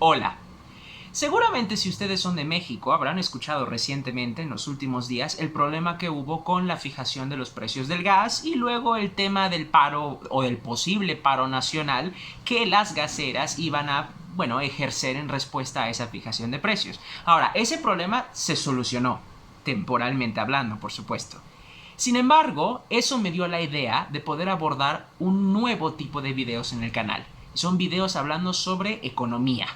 Hola. Seguramente si ustedes son de México habrán escuchado recientemente, en los últimos días, el problema que hubo con la fijación de los precios del gas y luego el tema del paro o del posible paro nacional que las gaseras iban a, ejercer en respuesta a esa fijación de precios. Ahora, ese problema se solucionó, temporalmente hablando, por supuesto. Sin embargo, eso me dio la idea de poder abordar un nuevo tipo de videos en el canal. Son videos hablando sobre economía,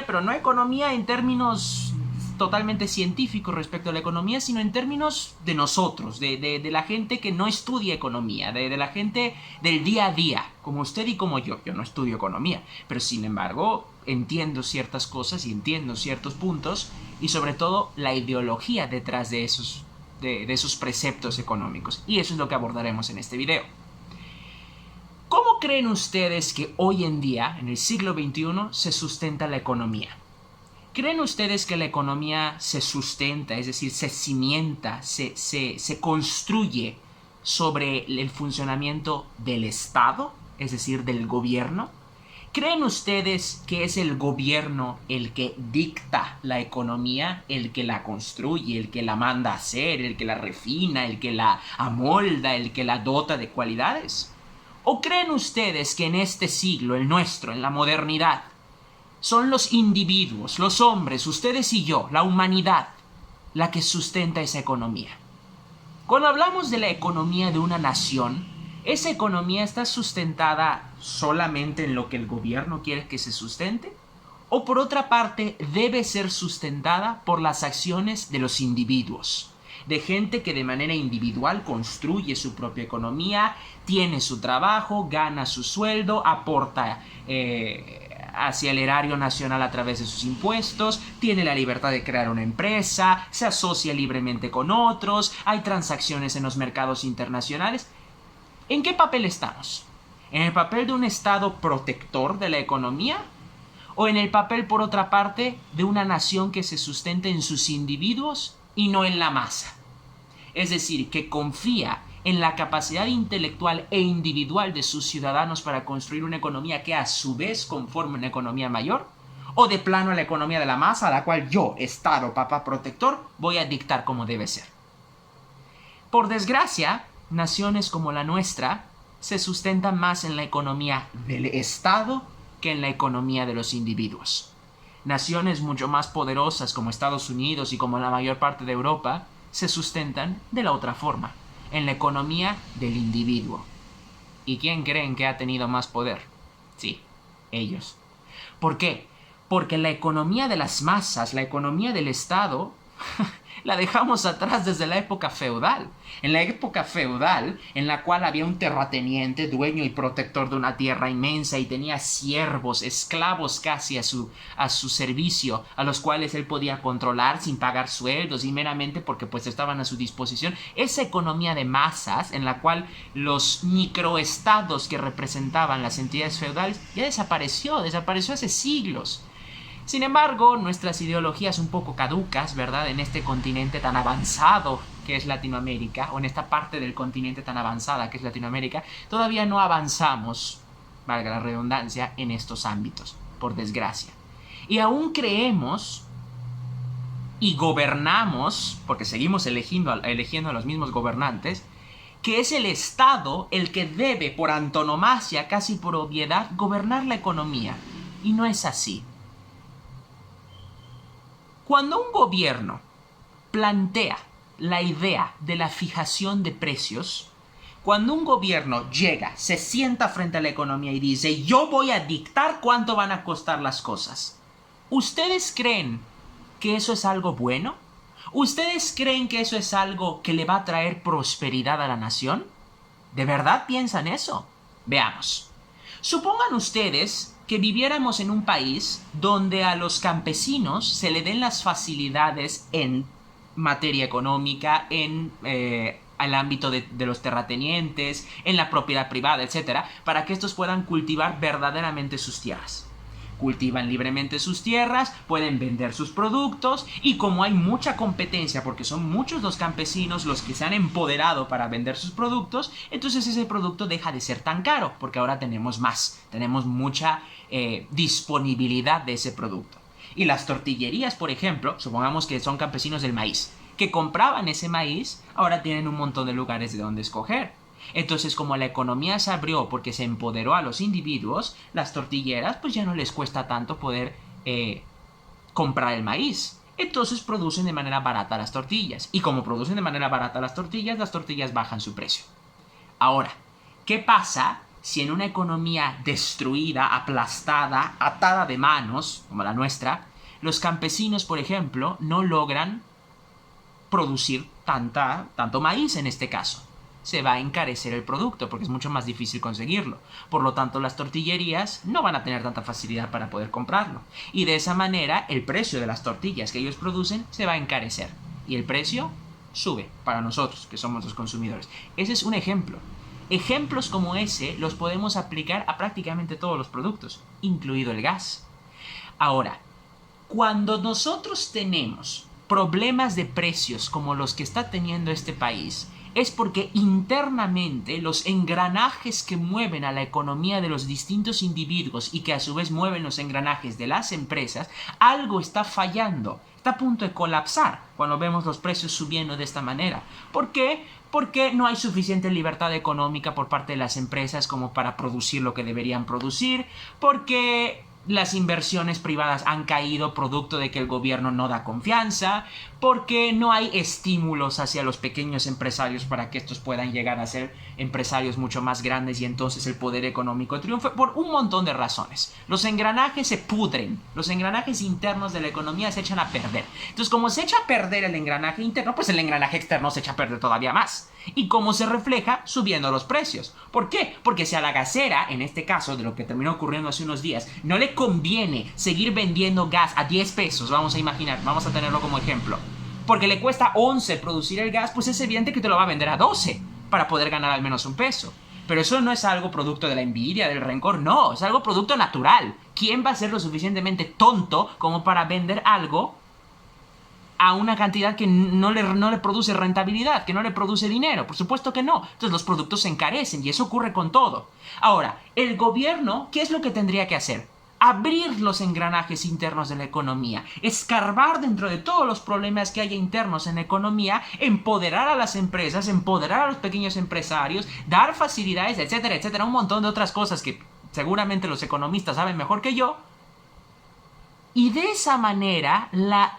pero no economía en términos totalmente científicos respecto a la economía, sino en términos de nosotros, de la gente que no estudia economía, de la gente del día a día, como usted y como yo. Yo no estudio economía, pero sin embargo entiendo ciertas cosas y entiendo ciertos puntos y sobre todo la ideología detrás de esos preceptos económicos. Y eso es lo que abordaremos en este video. ¿Cómo creen ustedes que hoy en día, en el siglo XXI, se sustenta la economía? ¿Creen ustedes que la economía se sustenta, es decir, se cimienta, se construye sobre el funcionamiento del Estado, es decir, del gobierno? ¿Creen ustedes que es el gobierno el que dicta la economía, el que la construye, el que la manda a hacer, el que la refina, el que la amolda, el que la dota de cualidades? ¿O creen ustedes que en este siglo, el nuestro, en la modernidad, son los individuos, los hombres, ustedes y yo, la humanidad, la que sustenta esa economía? Cuando hablamos de la economía de una nación, ¿esa economía está sustentada solamente en lo que el gobierno quiere que se sustente? ¿O por otra parte debe ser sustentada por las acciones de los individuos? De gente que de manera individual construye su propia economía, tiene su trabajo, gana su sueldo, aporta hacia el erario nacional a través de sus impuestos, tiene la libertad de crear una empresa, se asocia libremente con otros, hay transacciones en los mercados internacionales. ¿En qué papel estamos? ¿En el papel de un Estado protector de la economía? ¿O en el papel, por otra parte, de una nación que se sustenta en sus individuos y no en la masa? Es decir, que confía en la capacidad intelectual e individual de sus ciudadanos para construir una economía que a su vez conforme una economía mayor, o de plano la economía de la masa a la cual yo, Estado, papá protector, voy a dictar cómo debe ser. Por desgracia, naciones como la nuestra se sustentan más en la economía del Estado que en la economía de los individuos. Naciones mucho más poderosas como Estados Unidos y como la mayor parte de Europa se sustentan de la otra forma, en la economía del individuo. ¿Y quién creen que ha tenido más poder? Sí, ellos. ¿Por qué? Porque la economía de las masas, la economía del Estado, la dejamos atrás desde la época feudal. En la época feudal, en la cual había un terrateniente, dueño y protector de una tierra inmensa y tenía siervos, esclavos casi a su servicio, a los cuales él podía controlar sin pagar sueldos y meramente porque pues estaban a su disposición. Esa economía de masas en la cual los microestados que representaban las entidades feudales ya desapareció hace siglos. Sin embargo, nuestras ideologías un poco caducas, ¿verdad? En este continente tan avanzado que es Latinoamérica, o en esta parte del continente tan avanzada que es Latinoamérica, todavía no avanzamos, valga la redundancia, en estos ámbitos, por desgracia. Y aún creemos y gobernamos, porque seguimos eligiendo a los mismos gobernantes, que es el Estado el que debe, por antonomasia, casi por obviedad, gobernar la economía. Y no es así. Cuando un gobierno plantea la idea de la fijación de precios, cuando un gobierno llega, se sienta frente a la economía y dice, yo voy a dictar cuánto van a costar las cosas, ¿ustedes creen que eso es algo bueno? ¿Ustedes creen que eso es algo que le va a traer prosperidad a la nación? ¿De verdad piensan eso? Veamos. Supongan ustedes que viviéramos en un país donde a los campesinos se le den las facilidades en materia económica, en el ámbito de los terratenientes, en la propiedad privada, etc., para que estos puedan cultivar verdaderamente sus tierras. cultivan libremente sus tierras, pueden vender sus productos y como hay mucha competencia, porque son muchos los campesinos los que se han empoderado para vender sus productos, entonces ese producto deja de ser tan caro, porque ahora tenemos mucha disponibilidad de ese producto. Y las tortillerías, por ejemplo, supongamos que son campesinos del maíz, que compraban ese maíz, ahora tienen un montón de lugares de donde escoger. Entonces, como la economía se abrió porque se empoderó a los individuos, las tortilleras pues ya no les cuesta tanto poder comprar el maíz. Entonces producen de manera barata las tortillas. Y como producen de manera barata las tortillas bajan su precio. Ahora, ¿qué pasa si en una economía destruida, aplastada, atada de manos, como la nuestra, los campesinos, por ejemplo, no logran producir tanto maíz en este caso? Se va a encarecer el producto porque es mucho más difícil conseguirlo. Por lo tanto, las tortillerías no van a tener tanta facilidad para poder comprarlo. Y de esa manera, el precio de las tortillas que ellos producen se va a encarecer. Y el precio sube para nosotros, que somos los consumidores. Ese es un ejemplo. Ejemplos como ese los podemos aplicar a prácticamente todos los productos, incluido el gas. Ahora, cuando nosotros tenemos problemas de precios como los que está teniendo este país, es porque internamente los engranajes que mueven a la economía de los distintos individuos y que a su vez mueven los engranajes de las empresas, algo está fallando. Está a punto de colapsar cuando vemos los precios subiendo de esta manera. ¿Por qué? Porque no hay suficiente libertad económica por parte de las empresas como para producir lo que deberían producir. Porque las inversiones privadas han caído producto de que el gobierno no da confianza, porque no hay estímulos hacia los pequeños empresarios para que estos puedan llegar a ser empresarios mucho más grandes y entonces el poder económico triunfe, por un montón de razones. Los engranajes se pudren, los engranajes internos de la economía se echan a perder. Entonces, como se echa a perder el engranaje interno, pues el engranaje externo se echa a perder todavía más. ¿Y cómo se refleja? Subiendo los precios. ¿Por qué? Porque si a la gasera, en este caso de lo que terminó ocurriendo hace unos días, no le conviene seguir vendiendo gas a 10 pesos, vamos a imaginar, vamos a tenerlo como ejemplo, porque le cuesta 11 producir el gas, pues es evidente que te lo va a vender a 12 para poder ganar al menos un peso. Pero eso no es algo producto de la envidia, del rencor, no, es algo producto natural. ¿Quién va a ser lo suficientemente tonto como para vender algo a una cantidad que no le produce rentabilidad, que no le produce dinero? Por supuesto que no. Entonces los productos se encarecen y eso ocurre con todo. Ahora, el gobierno, ¿qué es lo que tendría que hacer? Abrir los engranajes internos de la economía, escarbar dentro de todos los problemas que haya internos en la economía, empoderar a las empresas, empoderar a los pequeños empresarios, dar facilidades, etcétera, etcétera, un montón de otras cosas que seguramente los economistas saben mejor que yo. Y de esa manera la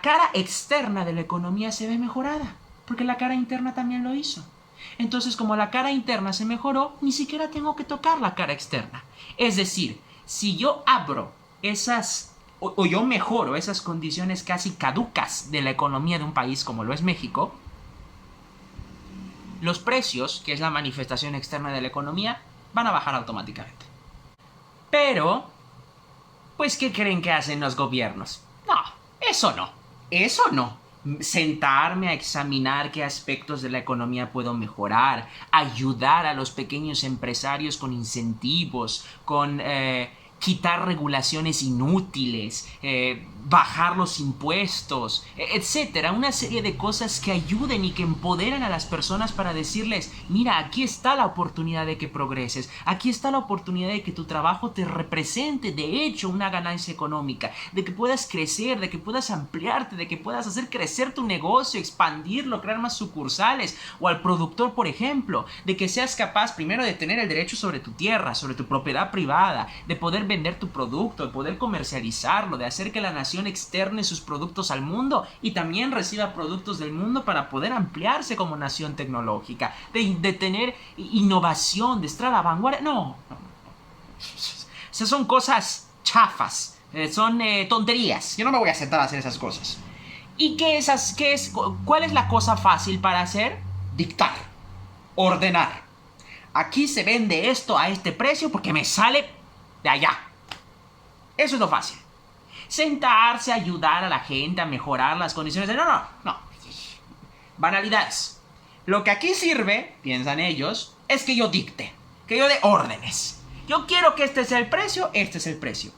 cara externa de la economía se ve mejorada, porque la cara interna también lo hizo. Entonces, como la cara interna se mejoró, ni siquiera tengo que tocar la cara externa. Es decir, si yo abro o yo mejoro esas condiciones casi caducas de la economía de un país como lo es México, los precios, que es la manifestación externa de la economía, van a bajar automáticamente. Pero, pues, ¿qué creen que hacen los gobiernos? No, eso no. Sentarme a examinar qué aspectos de la economía puedo mejorar, ayudar a los pequeños empresarios con incentivos, con quitar regulaciones inútiles, bajar los impuestos, etcétera. Una serie de cosas que ayuden y que empoderen a las personas para decirles, mira, aquí está la oportunidad de que progreses, aquí está la oportunidad de que tu trabajo te represente, de hecho, una ganancia económica, de que puedas crecer, de que puedas ampliarte, de que puedas hacer crecer tu negocio, expandirlo, crear más sucursales, o al productor, por ejemplo, de que seas capaz primero de tener el derecho sobre tu tierra, sobre tu propiedad privada, de poder vender tu producto, de poder comercializarlo, de hacer que la nación externe sus productos al mundo y también reciba productos del mundo para poder ampliarse como nación tecnológica, de tener innovación, de estar a la vanguardia. No. Esas son cosas chafas, son tonterías. Yo no me voy a sentar a hacer esas cosas. ¿Y cuál es la cosa fácil para hacer? Dictar, ordenar. Aquí se vende esto a este precio porque me sale de allá. Eso es lo fácil. Sentarse, ayudar a la gente a mejorar las condiciones. No. Banalidades. Lo que aquí sirve, piensan ellos, es que yo dicte, que yo dé órdenes. Yo quiero que este sea el precio, este es el precio.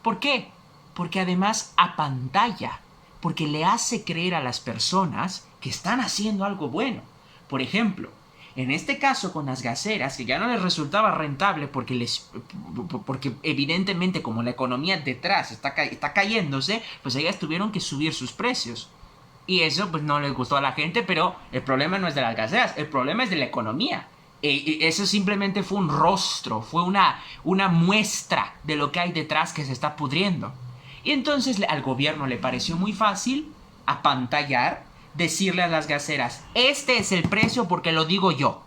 ¿Por qué? Porque además apantalla, porque le hace creer a las personas que están haciendo algo bueno. Por ejemplo, en este caso con las gaseras, que ya no les resultaba rentable porque evidentemente como la economía detrás está cayéndose, pues ellas tuvieron que subir sus precios. Y eso pues no les gustó a la gente, pero el problema no es de las gaseras, el problema es de la economía. Eso simplemente fue un rostro, fue una muestra de lo que hay detrás que se está pudriendo. Y entonces al gobierno le pareció muy fácil apantallar, decirle a las gaseras, este es el precio porque lo digo yo.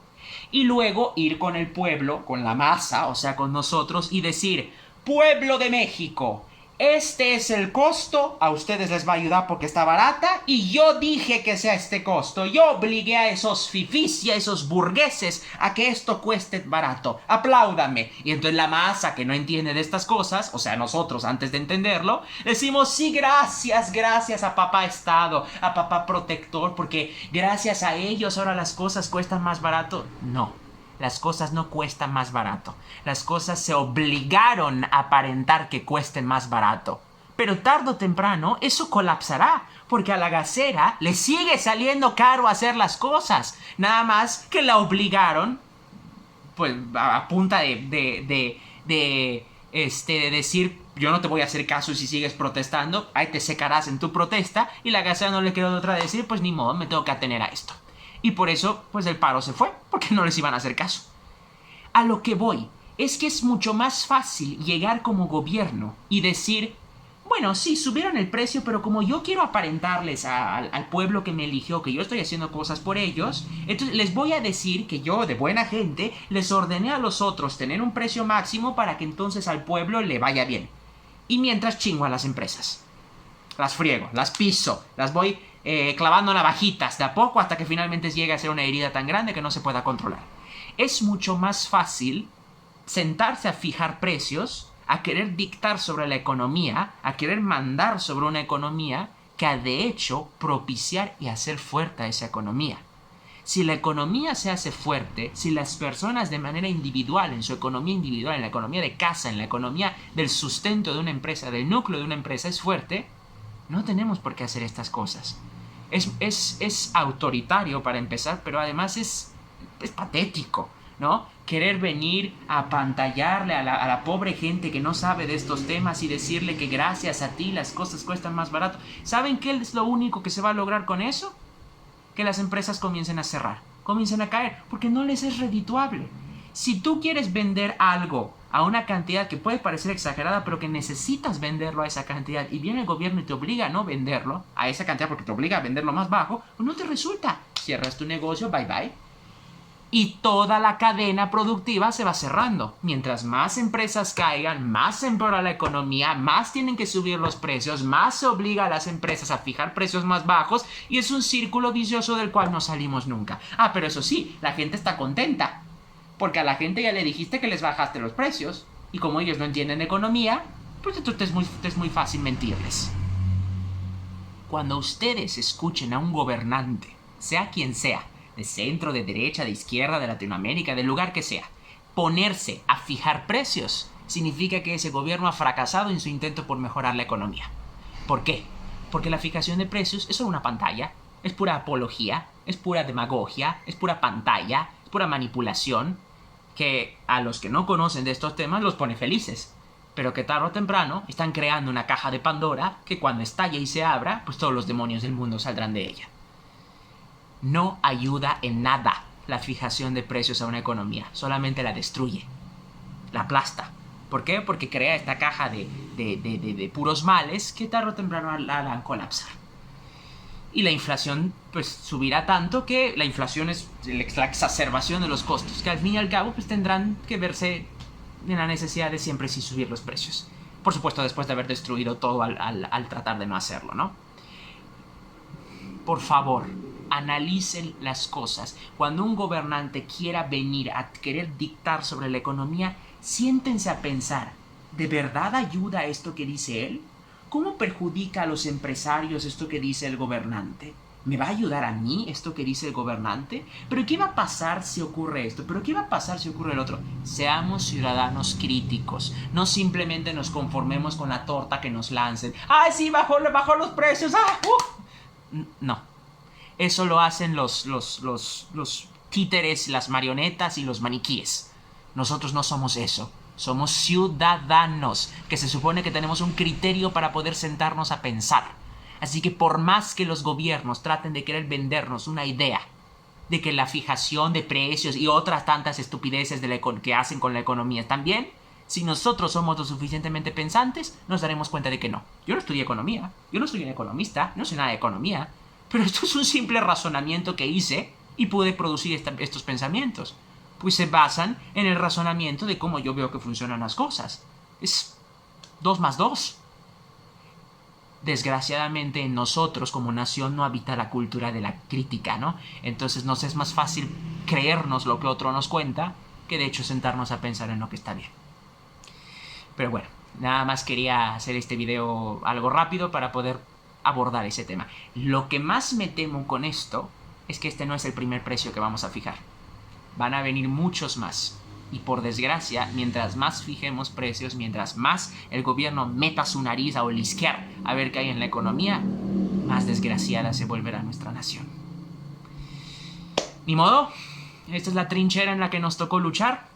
Y luego ir con el pueblo, con la masa, o sea, con nosotros, y decir, pueblo de México, este es el costo, a ustedes les va a ayudar porque está barata, y yo dije que sea este costo, yo obligué a esos fifís y a esos burgueses a que esto cueste barato, apláudame. Y entonces la masa que no entiende de estas cosas, o sea, nosotros antes de entenderlo, decimos, sí, gracias a papá Estado, a papá protector, porque gracias a ellos ahora las cosas cuestan más barato. No. Las cosas no cuestan más barato. Las cosas se obligaron a aparentar que cuesten más barato. Pero tarde o temprano eso colapsará, porque a la gasera le sigue saliendo caro hacer las cosas. Nada más que la obligaron, pues a punta de decir, yo no te voy a hacer caso si sigues protestando, ahí te secarás en tu protesta, y la gasera no le quedó de otra de decir, pues ni modo, me tengo que atener a esto. Y por eso, pues el paro se fue, porque no les iban a hacer caso. A lo que voy, es que es mucho más fácil llegar como gobierno y decir, bueno, sí, subieron el precio, pero como yo quiero aparentarles al pueblo que me eligió que yo estoy haciendo cosas por ellos, entonces les voy a decir que yo, de buena gente, les ordené a los otros tener un precio máximo para que entonces al pueblo le vaya bien. Y mientras chingo a las empresas. Las friego, las piso, las voy clavando navajitas de a poco hasta que finalmente llegue a ser una herida tan grande que no se pueda controlar. Es mucho más fácil sentarse a fijar precios, a querer dictar sobre la economía, a querer mandar sobre una economía, que a de hecho propiciar y hacer fuerte a esa economía. Si la economía se hace fuerte, si las personas de manera individual, en su economía individual, en la economía de casa, en la economía del sustento de una empresa, del núcleo de una empresa es fuerte, no tenemos por qué hacer estas cosas. Es autoritario para empezar, pero además es patético, ¿no? Querer venir a apantallarle a la pobre gente que no sabe de estos temas y decirle que gracias a ti las cosas cuestan más barato. ¿Saben qué es lo único que se va a lograr con eso? Que las empresas comiencen a cerrar, comiencen a caer, porque no les es redituable. Si tú quieres vender algo a una cantidad que puede parecer exagerada, pero que necesitas venderlo a esa cantidad, y viene el gobierno y te obliga a no venderlo a esa cantidad porque te obliga a venderlo más bajo, pues no te resulta. Cierras tu negocio, bye bye. Y toda la cadena productiva se va cerrando. Mientras más empresas caigan, más se empeora la economía, más tienen que subir los precios, más se obliga a las empresas a fijar precios más bajos, y es un círculo vicioso del cual no salimos nunca. Ah, pero eso sí, la gente está contenta, porque a la gente ya le dijiste que les bajaste los precios, y como ellos no entienden economía, pues entonces es muy fácil mentirles. Cuando ustedes escuchen a un gobernante, sea quien sea, de centro, de derecha, de izquierda, de Latinoamérica, del lugar que sea, ponerse a fijar precios, significa que ese gobierno ha fracasado en su intento por mejorar la economía. ¿Por qué? Porque la fijación de precios es solo una pantalla, es pura apología, es pura demagogia, es pura pantalla, es pura manipulación, que a los que no conocen de estos temas los pone felices, pero que tarde o temprano están creando una caja de Pandora que cuando estalle y se abra, pues todos los demonios del mundo saldrán de ella. No ayuda en nada la fijación de precios a una economía, solamente la destruye, la aplasta. ¿Por qué? Porque crea esta caja de puros males que tarde o temprano la harán colapsar. Y la inflación pues subirá tanto que la inflación es la exacerbación de los costos, que al fin y al cabo pues tendrán que verse en la necesidad de siempre sí subir los precios. Por supuesto, después de haber destruido todo al tratar de no hacerlo, ¿no? Por favor, analicen las cosas. Cuando un gobernante quiera venir a querer dictar sobre la economía, siéntense a pensar, ¿de verdad ayuda esto que dice él? ¿Cómo perjudica a los empresarios esto que dice el gobernante? ¿Me va a ayudar a mí esto que dice el gobernante? ¿Pero qué va a pasar si ocurre esto? ¿Pero qué va a pasar si ocurre el otro? Seamos ciudadanos críticos. No simplemente nos conformemos con la torta que nos lancen. ¡Ay, sí, bajó los precios! ¡Ah! No. Eso lo hacen los títeres, las marionetas y los maniquíes. Nosotros no somos eso. Somos ciudadanos, que se supone que tenemos un criterio para poder sentarnos a pensar. Así que por más que los gobiernos traten de querer vendernos una idea de que la fijación de precios y otras tantas estupideces que hacen con la economía están bien, si nosotros somos lo suficientemente pensantes, nos daremos cuenta de que no. Yo no estudié economía, yo no soy un economista, no sé nada de economía, pero esto es un simple razonamiento que hice y pude producir estos pensamientos. Pues se basan en el razonamiento de cómo yo veo que funcionan las cosas. Es 2 más 2. Desgraciadamente en nosotros como nación no habita la cultura de la crítica, ¿no? Entonces nos es más fácil creernos lo que otro nos cuenta que de hecho sentarnos a pensar en lo que está bien. Pero bueno, nada más quería hacer este video algo rápido para poder abordar ese tema. Lo que más me temo con esto es que este no es el primer precio que vamos a fijar. Van a venir muchos más. Y por desgracia, mientras más fijemos precios, mientras más el gobierno meta su nariz a olisquear a ver qué hay en la economía, más desgraciada se volverá nuestra nación. Ni modo, esta es la trinchera en la que nos tocó luchar.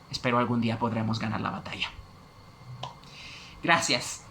Espero algún día podremos ganar la batalla. Gracias.